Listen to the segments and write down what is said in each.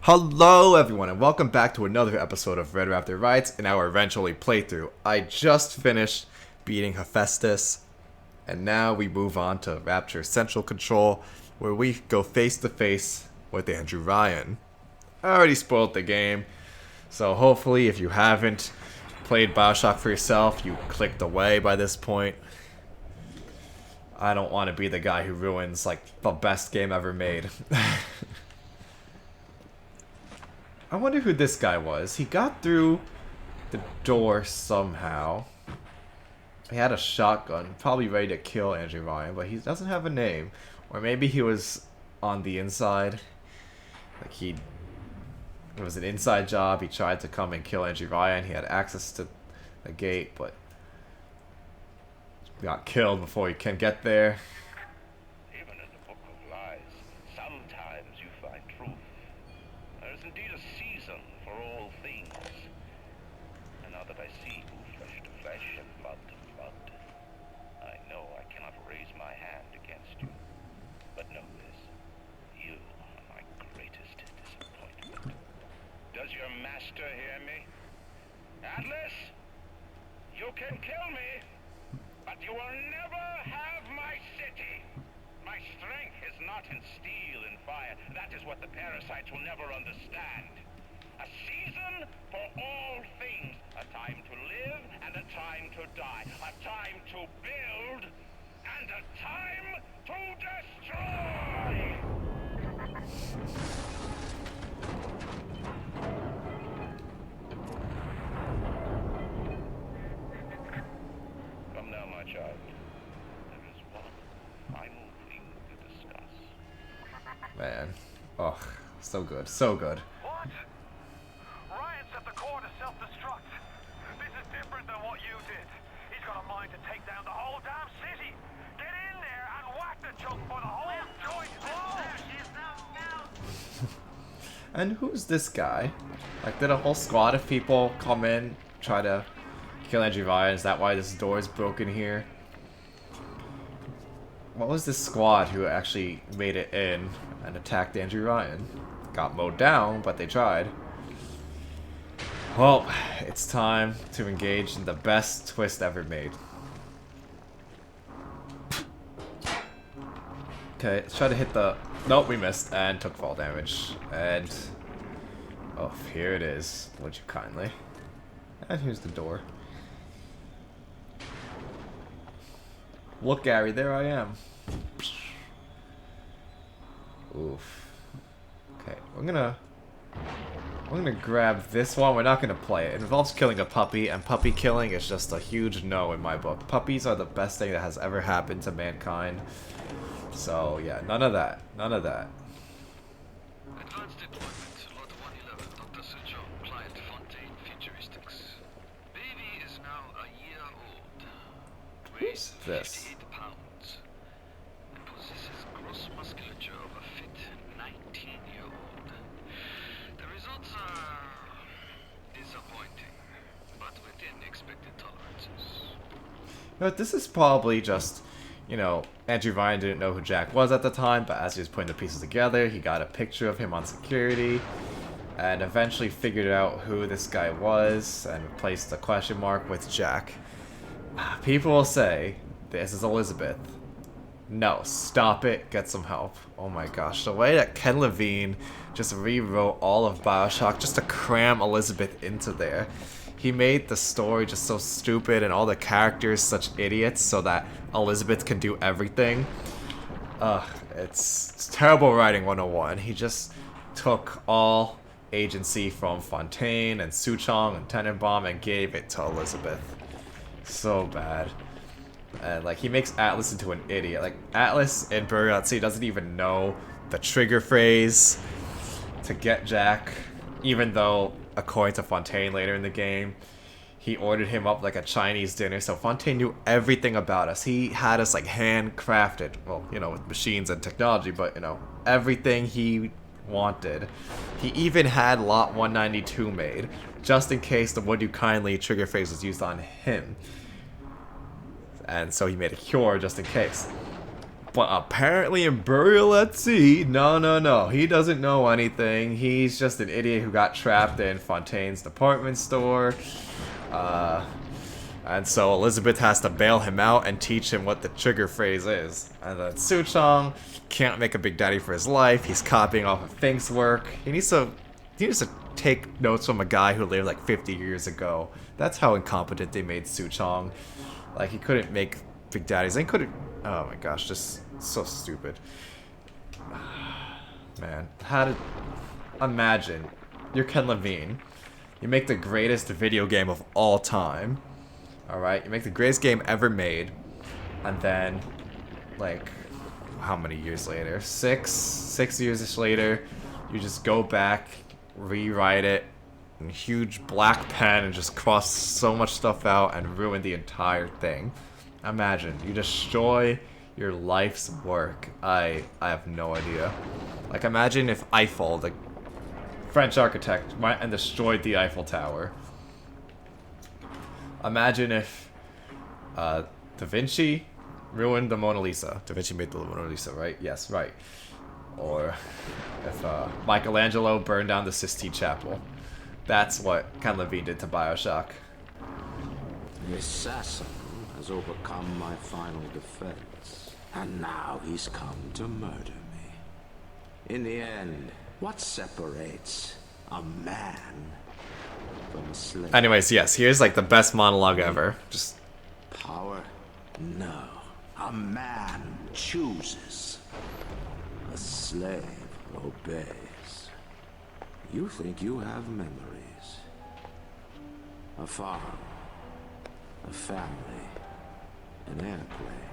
Hello everyone and welcome back to another episode of Red Raptor Rides in our eventually playthrough. I just finished beating Hephaestus and now we move on to Rapture Central Control where we go face to face with Andrew Ryan. I already spoiled the game, so hopefully if you haven't played BioShock for yourself, you clicked away by this point. I don't want to be the guy who ruins like the best game ever made. I wonder who this guy was. He got through the door somehow. He had a shotgun, probably ready to kill Andrew Ryan, but he doesn't have a name. Or maybe he was on the inside. Like it was an inside job. He tried to come and kill Andrew Ryan. He had access to the gate, but got killed before he can get there. Even in the book of lies, sometimes you find truth. There is indeed a season for all things. And now that I see you flesh to flesh and blood to blood, I know I cannot raise my hand against you. But know this, you are my greatest disappointment. Does your master hear me? Atlas, you can kill me, but you will never have my city. My strength is not in steel and fire. That is what the parasites will never understand. A season for all things. A time to live and a time to die. A time to build and a time to destroy. Come now, my child. There is one final thing to discuss. Man. Oh, so good. So good. What? Ryan's at the core to self-destruct. This is different than what you did. He's got a mind to take down the whole damn city. Get in there and whack the chunk for the whole joint blow. And who's this guy? Like, did a whole squad of people come in, try to kill Andrew Ryan? Is that why this door is broken here? What was this squad who actually made it in and attacked Andrew Ryan? Got mowed down, but they tried. Well, it's time to engage in the best twist ever made. Okay, let's try to hit the... Nope, we missed and took fall damage. And... oh, here it is. Would you kindly? And here's the door. Look, Gary, there I am. Oof. Okay, we're gonna grab this one. We're not gonna play it. It involves killing a puppy, and puppy killing is just a huge no in my book. Puppies are the best thing that has ever happened to mankind. So yeah, none of that. None of that. Advanced deployment, Lot 111, Dr. Sujo, client Fontaine Futuristics. Baby is now a year old. Who's Weighs this? 58 pounds. And possesses gross musculature of a fit 19-year-old. The results are disappointing, but within expected tolerances. But this is probably just, you know, Andrew Ryan didn't know who Jack was at the time, but as he was putting the pieces together, he got a picture of him on security, and eventually figured out who this guy was, and replaced the question mark with Jack. People will say, this is Elizabeth. No, stop it, get some help. Oh my gosh, the way that Ken Levine just rewrote all of BioShock just to cram Elizabeth into there. He made the story just so stupid and all the characters such idiots so that Elizabeth can do everything. It's terrible writing 101. He just took all agency from Fontaine and Suchong and Tenenbaum and gave it to Elizabeth. So bad. And like, he makes Atlas into an idiot. Like, Atlas in Burial at Sea doesn't even know the trigger phrase to get Jack, even though, according to Fontaine later in the game, he ordered him up like a Chinese dinner, so Fontaine knew everything about us. He had us like handcrafted, well, you know, with machines and technology, but you know, everything he wanted. He even had Lot 192 made, just in case the Would You Kindly trigger phrase was used on him. And so he made a cure just in case. But apparently in Burial at Sea, no. He doesn't know anything. He's just an idiot who got trapped in Fontaine's department store. And so Elizabeth has to bail him out and teach him what the trigger phrase is. And then Suchong can't make a Big Daddy for his life. He's copying off of Fink's work. He needs to take notes from a guy who lived like 50 years ago. That's how incompetent they made Suchong. Like, he couldn't make Big Daddies. They couldn't... Oh my gosh, just so stupid. Man, how did... Imagine, you're Ken Levine. You make the greatest video game of all time. Alright, you make the greatest game ever made. And then, like, how many years later? Six years later, you just go back, rewrite it, in huge black pen and just cross so much stuff out and ruin the entire thing. Imagine, you destroy your life's work. I have no idea. Like, imagine if Eiffel, the French architect, went and destroyed the Eiffel Tower. Imagine if Da Vinci ruined the Mona Lisa. Da Vinci made the Mona Lisa, right? Yes, right. Or if Michelangelo burned down the Sistine Chapel. That's what Ken Levine did to BioShock. The assassin has overcome my final defense, and now he's come to murder me. In the end, what separates a man from a slave? Anyways, yes, here's like the best monologue ever. Just Power? No. A man chooses. A slave obeys. You think you have memories. A farm. A family. An airplane.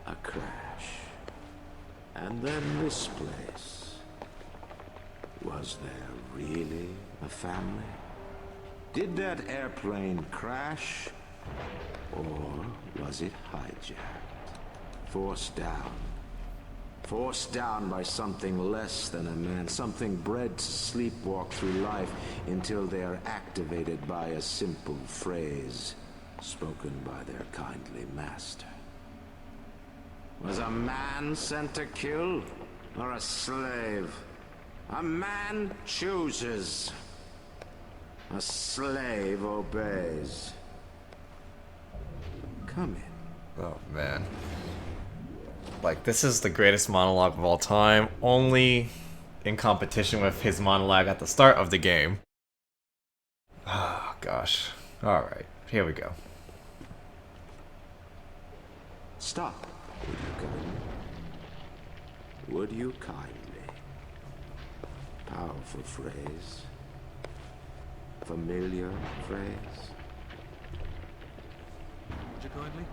A crash. And then this place. Was there really a family? Did that airplane crash? Or was it hijacked? Forced down. Forced down by something less than a man. Something bred to sleepwalk through life until they are activated by a simple phrase spoken by their kindly master. Was a man sent to kill? Or a slave? A man chooses. A slave obeys. Come in. oh man. Like, this is the greatest monologue of all time, only in competition with his monologue at the start of the game. Oh gosh. Alright, here we go. Stop, would you kindly? Would you kindly? Powerful phrase. Familiar phrase. Would you kindly?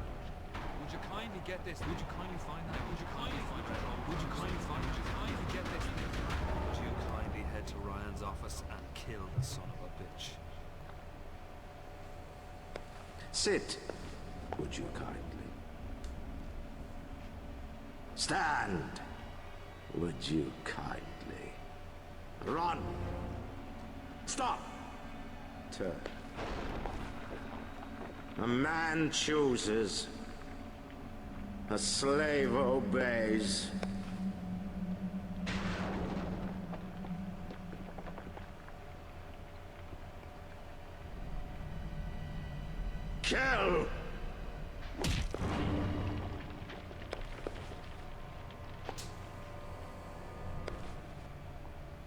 Would you kindly get this? Would you kindly find that? Would you kindly find that? Would you kindly find? Would you kindly get this? Would you kindly head to Ryan's office and kill the son of a bitch? Sit, would you kindly? Stand, would you kindly? Run! Stop! Turn. A man chooses. A slave obeys. Kill!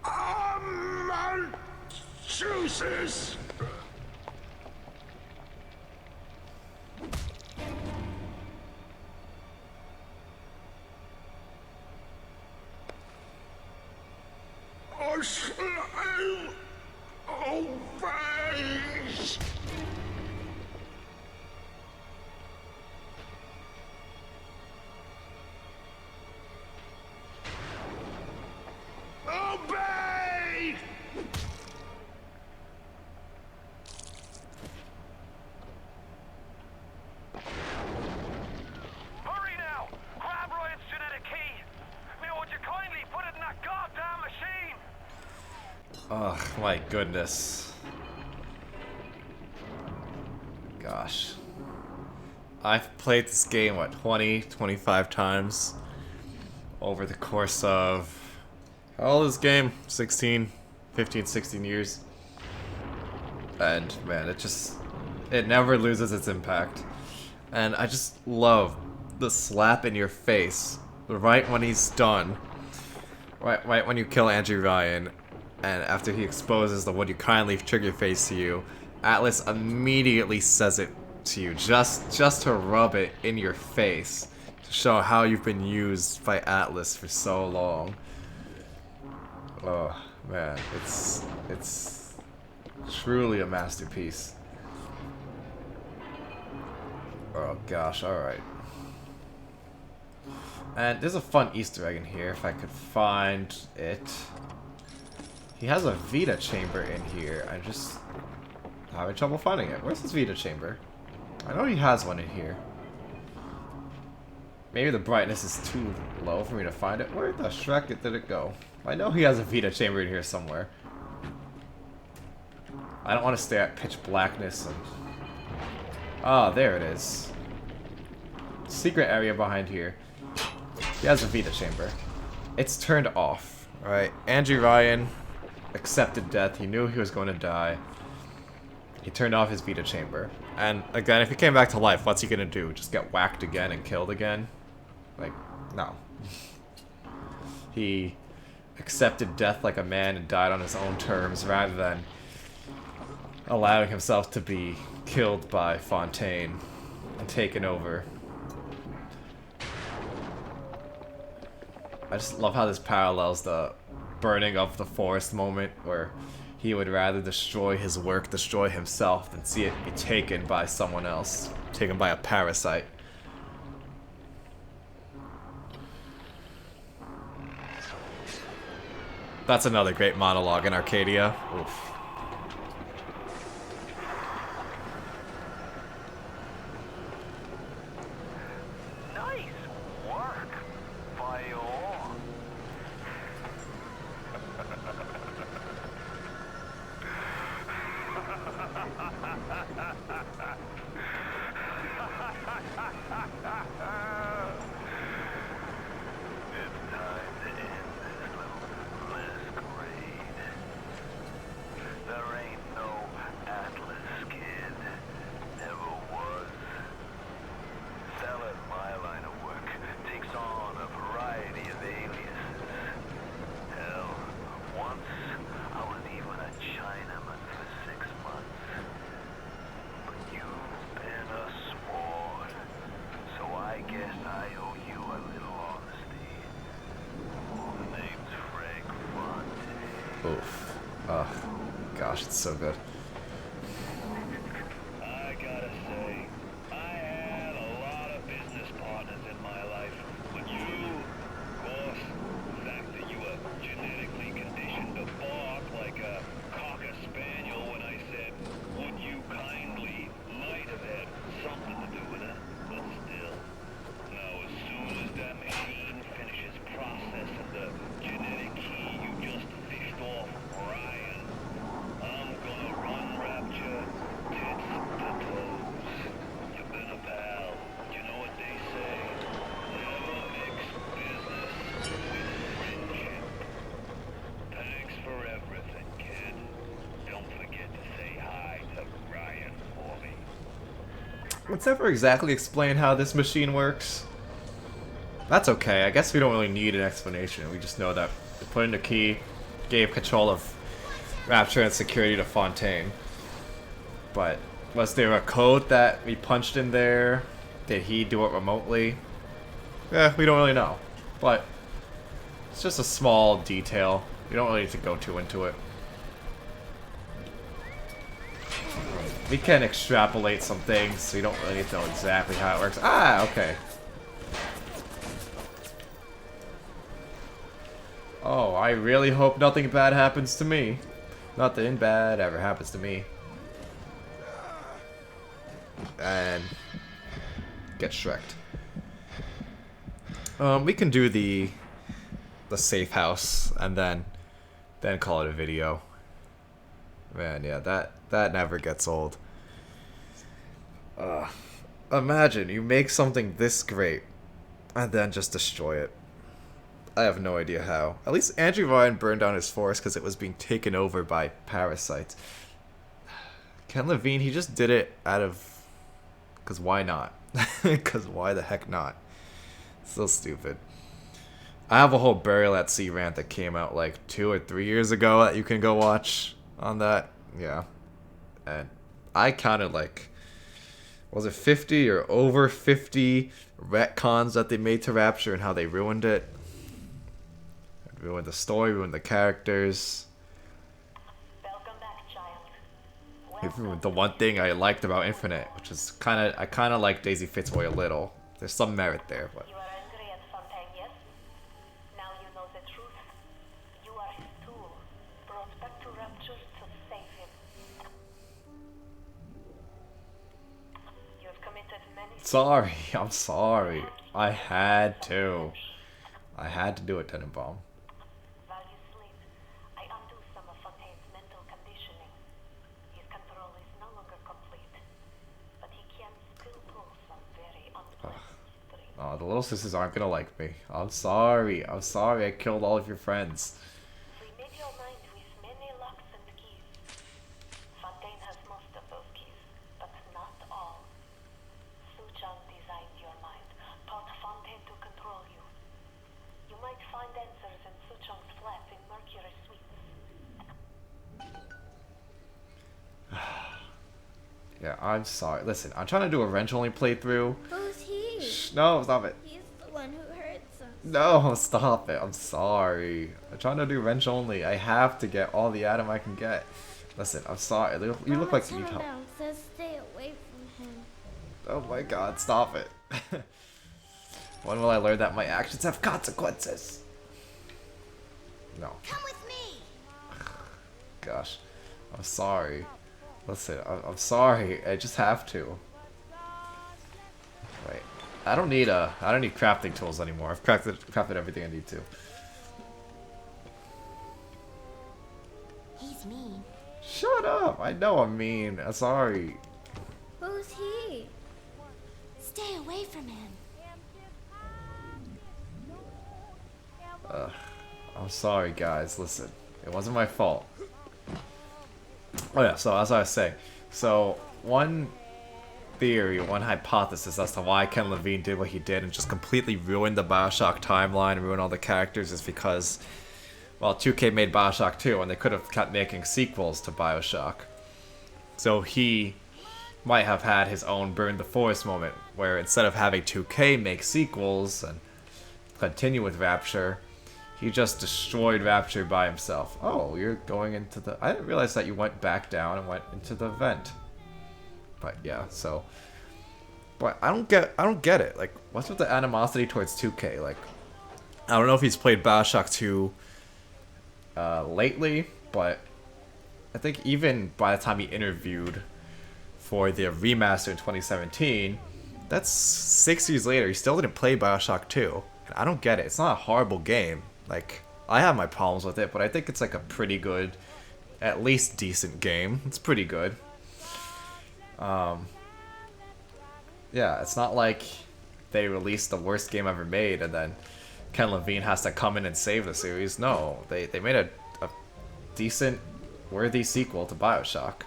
A man chooses. A slave obeys. Obey! Hurry now! Grab Ryan's genetic key! Now would you kindly put it in that goddamn machine? Oh my goodness. Gosh. I've played this game, what, 20, 25 times over the course of... How old is this game? 16, 15, 16 years. And, man, it never loses its impact. And I just love the slap in your face right when he's done. Right when you kill Andrew Ryan, and after he exposes the "would you kindly trigger face" to you, Atlas immediately says it to you, just to rub it in your face, to show how you've been used by Atlas for so long. Oh man, it's truly a masterpiece. Oh gosh, alright. And there's a fun Easter egg in here, if I could find it. He has a Vita chamber in here. I'm just having trouble finding it. Where's his Vita chamber? I know he has one in here. Maybe the brightness is too low for me to find it. Where the Shrek did it go? I know he has a Vita chamber in here somewhere. I don't want to stare at pitch blackness and... Oh, there it is. Secret area behind here. He has a Vita chamber. It's turned off, right? Andrew Ryan accepted death. He knew he was going to die. He turned off his Vita chamber. And again, if he came back to life, what's he gonna do? Just get whacked again and killed again? Like, no. He accepted death like a man and died on his own terms rather than allowing himself to be killed by Fontaine and taken over. I just love how this parallels the burning of the forest moment where he would rather destroy his work, destroy himself, than see it be taken by someone else, taken by a parasite. That's another great monologue in Arcadia. Oof. Nice work, Bio. It's time to end this little masquerade. There ain't no Atlas kid. Never was. Selling my line of work takes on a variety of aliases. Hell, once I was even a Chinaman for 6 months. But you've been a sport, so I guess I owe you a little honesty. The name's Frank Fontaine. Oof. Oh, gosh, it's so good. I gotta say, I had a lot of business partners in my life, but you, of course, the fact that you were genetically conditioned to bark like a cocker spaniel when I said, would you kindly, might have had something to do with it, but still. Now, as soon as that machine finishes processing the genetic key you just fished off Ryan, I'm gonna run Rapture tits to toes. You've been a pal. You know what they say? Never mix business with friendship. Thanks for everything, kid. Don't forget to say hi to Ryan for me. Let's never exactly explain how this machine works. That's okay. I guess we don't really need an explanation. We just know that we put in the key, gave control of Rapture and security to Fontaine. But was there a code that we punched in there? Did he do it remotely? We don't really know. But it's just a small detail. We don't really need to go too into it. We can extrapolate some things, so you don't really need to know exactly how it works. Ah, okay. Oh, I really hope nothing bad happens to me. Nothing bad ever happens to me. And get Shrek'd. We can do the safe house and then call it a video. Man, yeah, that never gets old. Imagine you make something this great and then just destroy it. I have no idea how. At least Andrew Ryan burned down his forest because it was being taken over by parasites. Ken Levine, he just did it out of... Because why not? Because why the heck not? So stupid. I have a whole Burial at Sea rant that came out like 2 or 3 years ago that you can go watch on that. Yeah. And I counted like... Was it 50 or over 50 retcons that they made to Rapture and how they ruined it? Ruined the story, ruined the characters. Welcome back, child. It ruined the one thing I liked about Infinite, which is I kind of like Daisy Fitzroy a little. There's some merit there, but You are angry at Fontaine, yes? Now you know the truth. You are his tool, brought back to Rapture to save him. You have committed many... sorry, I'm sorry. I had to do it, Tenenbaum. While you sleep, I undo some of Fontaine's mental conditioning. His control is no longer complete, but he can still pull some very unpleasant strings. Oh, the little sisters aren't gonna like me. I'm sorry. I killed all of your friends. We made your mind with many locks and keys. Fontaine has most of those keys, but not all. Suchong designed your mind, taught Fontaine to control you. You might find answers in Suchong's flat in Mercury Suites. Yeah, I'm sorry. Listen, I'm trying to do a wrench-only playthrough. Who's he? Shh, no, stop it. He's the one who hurts us. No, stop it. I'm sorry. I'm trying to do wrench only. I have to get all the Atom I can get. Listen, I'm sorry. You look like you need help. Tenenbaum says stay away from him. Oh my god, stop it. When will I learn that my actions have consequences? No. Come with me. Gosh. I'm sorry. Listen, I'm sorry. I just have to. Wait. I don't need crafting tools anymore. I've crafted everything I need to. He's mean. Shut up! I know I'm mean. I'm sorry. Who's he? Stay away from him. I'm sorry, guys. Listen, it wasn't my fault. Oh yeah, so as I was saying, so one theory, one hypothesis as to why Ken Levine did what he did and just completely ruined the BioShock timeline and ruined all the characters is because, well, 2K made BioShock 2 and they could have kept making sequels to BioShock. So he might have had his own Burn the Forest moment, where instead of having 2K make sequels and continue with Rapture, he just destroyed Rapture by himself. Oh, you're going into the... I didn't realize that you went back down and went into the vent. But yeah, so... But I don't get it. Like, what's with the animosity towards 2K? Like, I don't know if he's played BioShock 2 lately, but I think even by the time he interviewed for the remaster in 2017, that's 6 years later. He still didn't play BioShock 2. And I don't get it. It's not a horrible game. Like, I have my problems with it, but I think it's like a pretty good, at least decent game. It's pretty good. Yeah, it's not like they released the worst game ever made and then Ken Levine has to come in and save the series. No, they made a decent, worthy sequel to BioShock.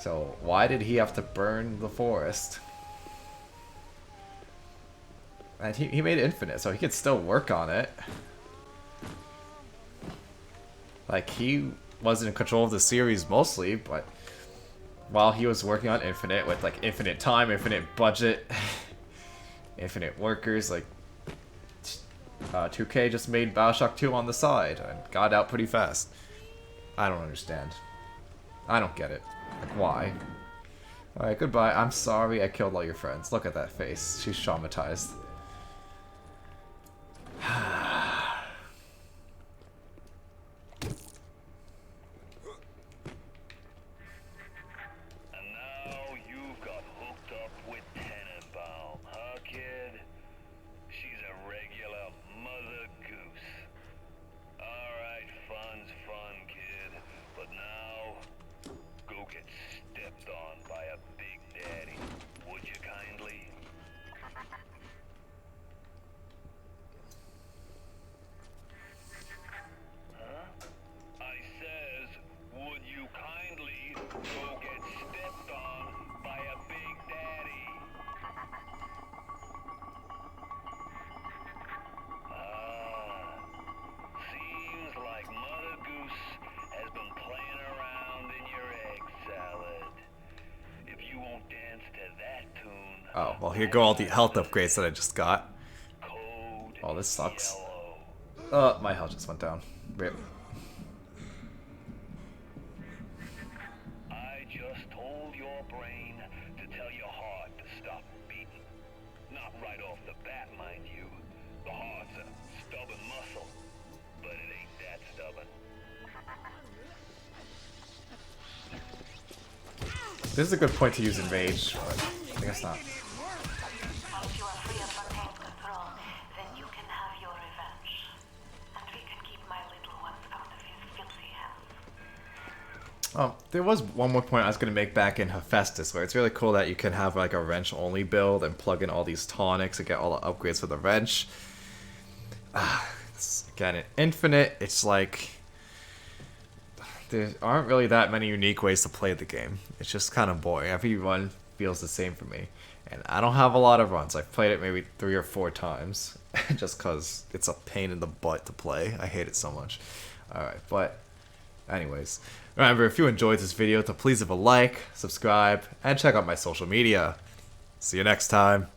So why did he have to burn the forest? And he made Infinite, so he could still work on it. Like, he was in control of the series mostly, but while he was working on Infinite with, like, infinite time, infinite budget, infinite workers, like, 2K just made BioShock 2 on the side and got out pretty fast. I don't understand. I don't get it. Like, why? Alright, goodbye. I'm sorry I killed all your friends. Look at that face. She's traumatized. And now you've got hooked up with Tenenbaum, huh, kid? She's a regular mother goose. Alright, fun's fun, kid. But now, go get stepped on by a big daddy. Would you kindly? Oh, well, here go all the health upgrades that I just got. Code Oh, this sucks. yellow. My health just went down. Rip. I just told your brain to tell your heart to stop beating. Not right off the bat, mind you. The heart's a stubborn muscle, but it ain't that stubborn. This is a good point to use Enrage, but I guess not. Once you are free of Fontaine's control, then you can have your revenge. And we can keep my little ones out of his filthy hands. Oh, there was one more point I was going to make back in Hephaestus, where it's really cool that you can have like a wrench-only build and plug in all these tonics and get all the upgrades for the wrench. Again, in Infinite, it's like there aren't really that many unique ways to play the game. It's just kind of boring. Every run feels the same for me. And I don't have a lot of runs. I've played it maybe 3 or 4 times. Just because it's a pain in the butt to play. I hate it so much. Alright, but anyways. Remember, if you enjoyed this video, to please leave a like, subscribe, and check out my social media. See you next time.